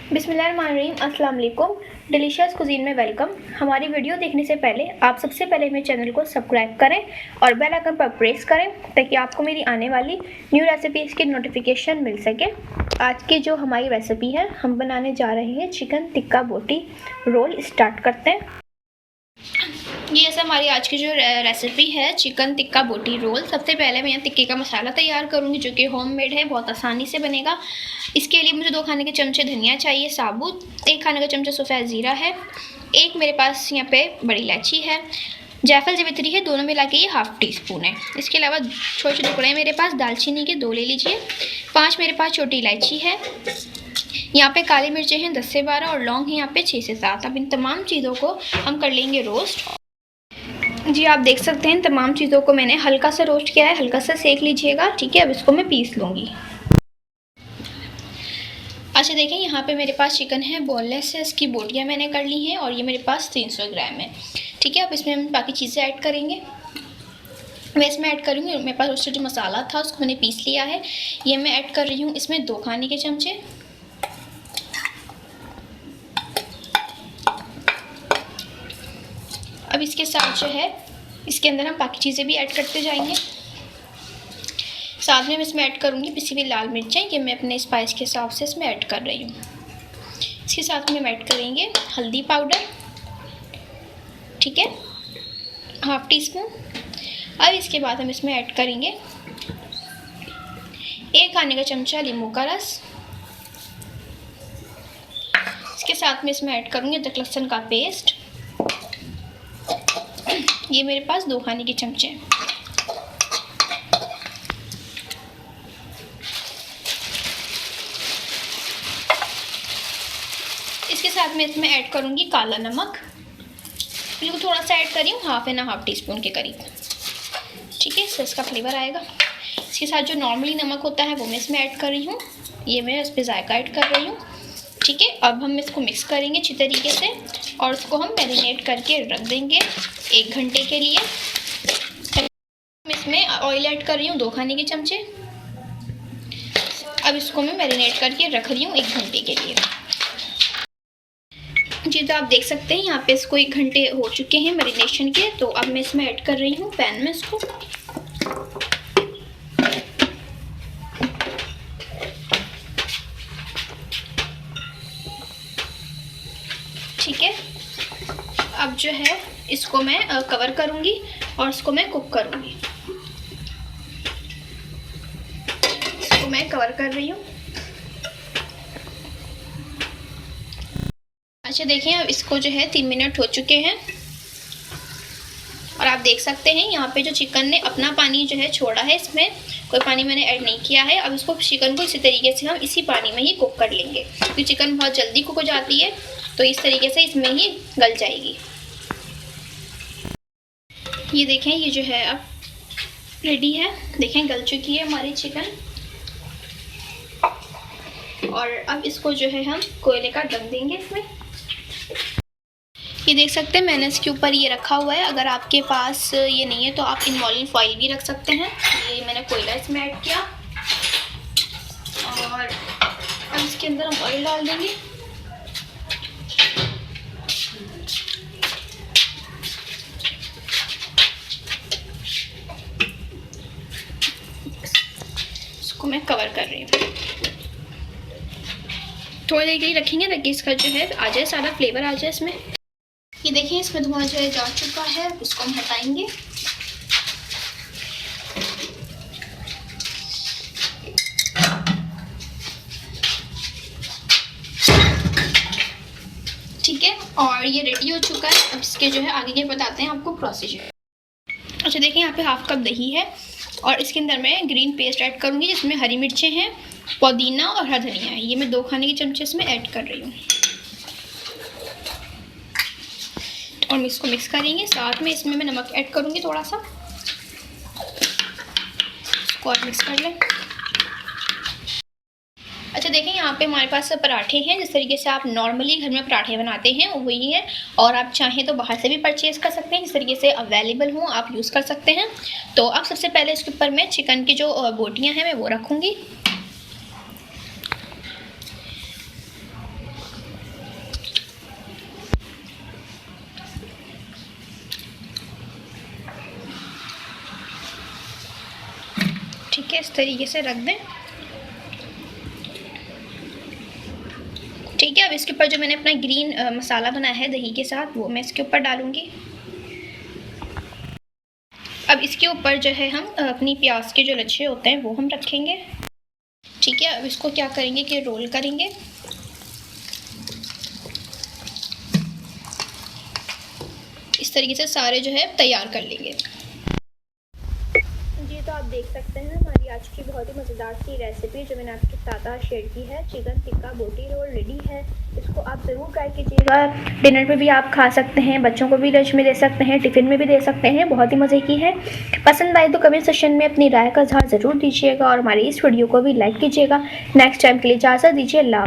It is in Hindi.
बिस्मिल्लाहिर्रहमानिर्रहीम, अस्सलाम वालेकुम। डिलीशियस कुजीन में वेलकम। हमारी वीडियो देखने से पहले आप सबसे पहले मेरे चैनल को सब्सक्राइब करें और बेल आइकन पर प्रेस करें ताकि आपको मेरी आने वाली न्यू रेसिपीज़ की नोटिफिकेशन मिल सके। आज की जो हमारी रेसिपी है, हम बनाने जा रहे हैं चिकन टिक्का बोटी रोल। स्टार्ट करते हैं। ये ऐसा हमारी आज की जो रेसिपी है चिकन टिक्का बोटी रोल। सबसे पहले मैं यहाँ टिक्के का मसाला तैयार करूँगी जो कि होममेड है, बहुत आसानी से बनेगा। इसके लिए मुझे 2 खाने के चमचे धनिया चाहिए साबुत, 1 खाने का चमचा सफ़ेद ज़ीरा है, 1 मेरे पास यहाँ पे बड़ी इलायची है, जायफल जावित्री है, दोनों मिला के ये हाफ़ टी स्पून है। इसके अलावा छोटे छोटे टुकड़े मेरे पास दालचीनी के 2 ले लीजिए, 5 मेरे पास छोटी इलायची है, यहाँ पे काली मिर्चें हैं 10 से 12 और लौंग है यहाँ पे 6 से 7। अब इन तमाम चीज़ों को हम कर लेंगे रोस्ट। जी आप देख सकते हैं तमाम चीज़ों को मैंने हल्का सा रोस्ट किया है, हल्का सा सेक लीजिएगा, ठीक है। अब इसको मैं पीस लूँगी। अच्छा देखें, यहाँ पे मेरे पास चिकन है, बोनलेस है, इसकी बोटियाँ मैंने कर ली हैं और ये मेरे पास 300 ग्राम है, ठीक है। अब इसमें हम बाकी चीज़ें ऐड करेंगे। मैं इसमें ऐड करूँगी, मेरे पास उससे जो मसाला था उसको मैंने पीस लिया है, ये मैं ऐड कर रही हूँ इसमें 2 खाने के चमचे। अब इसके साथ जो है इसके अंदर हम बाकी चीज़ें भी ऐड करते जाएंगे। साथ में मैं इसमें ऐड करूँगी पिसी हुई लाल मिर्चें, ये मैं अपने स्पाइस के हिसाब से इसमें ऐड कर रही हूँ। इसके साथ में हम ऐड करेंगे हल्दी पाउडर, ठीक है, हाफ़ टी स्पून। अब इसके बाद हम इसमें ऐड करेंगे 1 खाने का चमचा नींबू का रस। इसके साथ में इसमें ऐड करूँगी अदरक लहसुन का पेस्ट, ये मेरे पास 2 खाने के चमचे हैं। इसके साथ में इसमें ऐड करूँगी काला नमक, बिल्कुल थोड़ा सा ऐड कर रही हूँ, हाफ टी स्पून के करीब, ठीक है, इससे इसका फ्लेवर आएगा। इसके साथ जो नॉर्मली नमक होता है वो मैं इसमें ऐड कर रही हूँ, ये मैं इस पर जायका ऐड कर रही हूँ, ठीक है। अब हम इसको मिक्स करेंगे अच्छी तरीके से और उसको हम मैरिनेट करके रख देंगे 1 घंटे के लिए। मैं इसमें ऑयल ऐड कर रही हूँ 2 खाने के चमचे। अब इसको मैं मैरिनेट करके रख रही हूँ 1 घंटे के लिए। जी तो आप देख सकते हैं यहाँ पे इसको 1 घंटे हो चुके हैं मैरिनेशन के। तो अब मैं इसमें ऐड कर रही हूँ पैन में इसको, ठीक है। अब जो है इसको मैं कवर करूँगी और इसको मैं कुक करूँगी। इसको मैं कवर कर रही हूँ। अच्छा देखें, अब इसको जो है 3 मिनट हो चुके हैं और आप देख सकते हैं यहाँ पे जो चिकन ने अपना पानी जो है छोड़ा है, इसमें कोई पानी मैंने ऐड नहीं किया है। अब इसको चिकन को इसी तरीके से हम इसी पानी में ही कुक कर लेंगे, क्योंकि चिकन बहुत जल्दी कुक हो जाती है, तो इस तरीके से इसमें ही गल जाएगी। ये देखें, ये जो है अब रेडी है, देखें गल चुकी है हमारी चिकन। और अब इसको जो है हम कोयले का ढक देंगे इसमें। ये देख सकते हैं मैंने इसके ऊपर ये रखा हुआ है, अगर आपके पास ये नहीं है तो आप इनवॉल्विंग फॉइल भी रख सकते हैं। ये मैंने कोयला इसमें ऐड किया और अब इसके अंदर हम ऑयल डाल देंगे। इसको मैं कवर कर रही हूँ, थोड़ी देर के लिए रखेंगे ताकि इसका जो है आ जाए, सारा फ्लेवर आ जाए इसमें। ये देखिए इसमें धुआं जो है जा चुका है, इसको हम हटाएंगे। ठीक है, और ये रेडी हो चुका है। अब इसके जो है आगे के बताते हैं आपको प्रोसीजर। अच्छा देखिए, यहाँ पे हाफ कप दही है और इसके अंदर मैं ग्रीन पेस्ट ऐड करूँगी जिसमें हरी मिर्चें हैं, पुदीना और हरा धनिया है, ये मैं 2 खाने के चमचे इसमें ऐड कर रही हूँ और मैं इसको मिक्स करेंगे। साथ में इसमें मैं नमक ऐड करूँगी थोड़ा सा, इसको और मिक्स कर लें। अच्छा देखें, यहाँ पे हमारे पास पराठे हैं, जिस तरीके से आप नॉर्मली घर में पराठे बनाते हैं वही है, और आप चाहें तो बाहर से भी परचेज़ कर सकते हैं, जिस तरीके से अवेलेबल हो आप यूज़ कर सकते हैं। तो अब सबसे पहले इसके ऊपर मैं चिकन की जो बोटियाँ हैं मैं वो रखूँगी। के इस तरीके से रख दें। ठीक है, अब इसके ऊपर जो मैंने अपना ग्रीन मसाला बनाया है दही के साथ, वो मैं इसके ऊपर डालूँगी। अब इसके ऊपर जो है हम अपनी प्याज के जो लच्छे होते हैं वो हम रखेंगे। ठीक है, अब इसको क्या करेंगे कि रोल करेंगे। इस तरीके से सारे जो है तैयार कर लेंगे। जी, तो आप देख सकते हैं हमारी आज की बहुत ही मज़ेदार सी रेसिपी जो मैंने आपके साथ शेयर की है, चिकन टिक्का बोटी रोल रेडी है। इसको आप ज़रूर ट्राई कीजिएगा। डिनर पे भी आप खा सकते हैं, बच्चों को भी लंच में दे सकते हैं, टिफ़िन में भी दे सकते हैं। बहुत ही मज़े की है। पसंद आए तो कमेंट सेक्शन में अपनी राय का इज़हार ज़रूर दीजिएगा और हमारी इस वीडियो को भी लाइक कीजिएगा। नेक्स्ट टाइम के लिए इजाज़त दीजिए। अल्लाह।